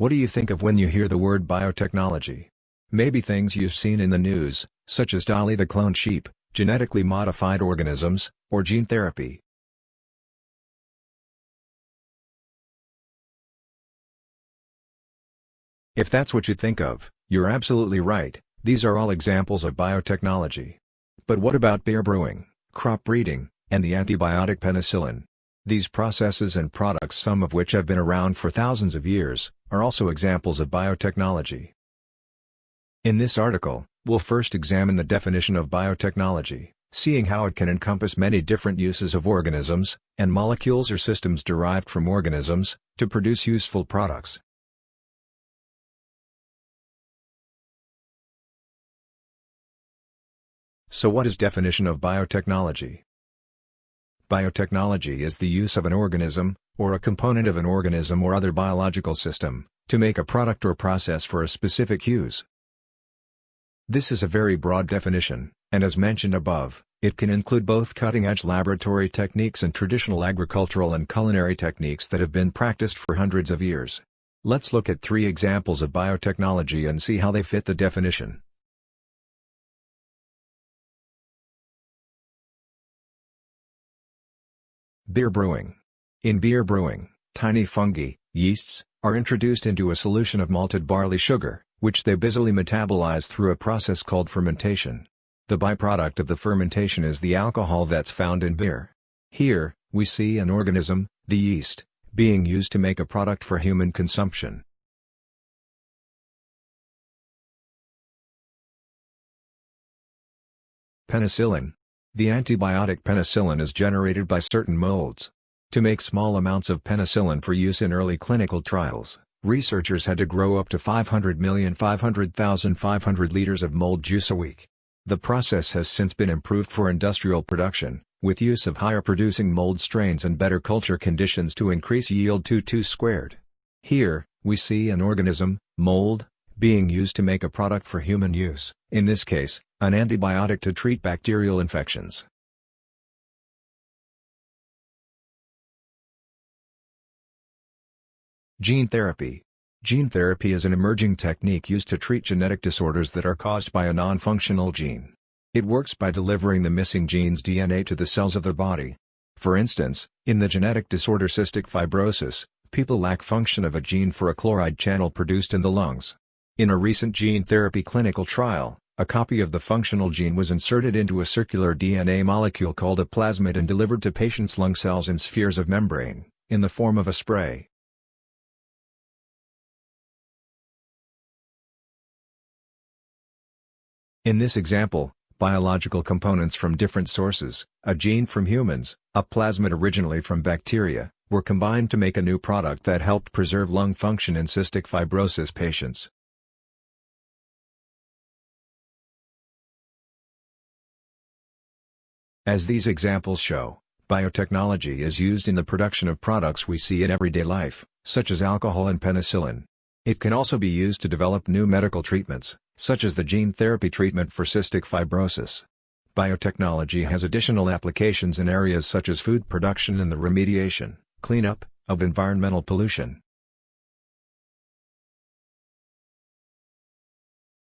What do you think of when you hear the word biotechnology? Maybe things you've seen in the news, such as Dolly the cloned sheep, genetically modified organisms, or gene therapy. If that's what you think of, you're absolutely right. These are all examples of biotechnology. But what about beer brewing, crop breeding, and the antibiotic penicillin? These processes and products, some of which have been around for thousands of years, are also examples of biotechnology. In this article, we'll first examine the definition of biotechnology, seeing how it can encompass many different uses of organisms, and molecules or systems derived from organisms, to produce useful products. So what is definition of biotechnology? Biotechnology is the use of an organism, or a component of an organism or other biological system, to make a product or process for a specific use. This is a very broad definition, and as mentioned above, it can include both cutting-edge laboratory techniques and traditional agricultural and culinary techniques that have been practiced for hundreds of years. Let's look at 3 examples of biotechnology and see how they fit the definition. Beer brewing. In beer brewing, tiny fungi, yeasts, are introduced into a solution of malted barley sugar, which they busily metabolize through a process called fermentation. The byproduct of the fermentation is the alcohol that's found in beer. Here, we see an organism, the yeast, being used to make a product for human consumption. Penicillin. The antibiotic penicillin is generated by certain molds. To make small amounts of penicillin for use in early clinical trials, researchers had to grow up to 500,500,500 liters of mold juice a week. The process has since been improved for industrial production, with use of higher producing mold strains and better culture conditions to increase yield to 2 squared. Here, we see an organism, mold, being used to make a product for human use, in this case, an antibiotic to treat bacterial infections. Gene therapy. Gene therapy is an emerging technique used to treat genetic disorders that are caused by a non-functional gene. It works by delivering the missing gene's DNA to the cells of the body. For instance, in the genetic disorder cystic fibrosis, people lack function of a gene for a chloride channel produced in the lungs. In a recent gene therapy clinical trial, a copy of the functional gene was inserted into a circular DNA molecule called a plasmid and delivered to patients' lung cells in spheres of membrane, in the form of a spray. In this example, biological components from different sources, a gene from humans, a plasmid originally from bacteria, were combined to make a new product that helped preserve lung function in cystic fibrosis patients. As these examples show, biotechnology is used in the production of products we see in everyday life, such as alcohol and penicillin. It can also be used to develop new medical treatments, such as the gene therapy treatment for cystic fibrosis. Biotechnology has additional applications in areas such as food production and the remediation, cleanup, of environmental pollution.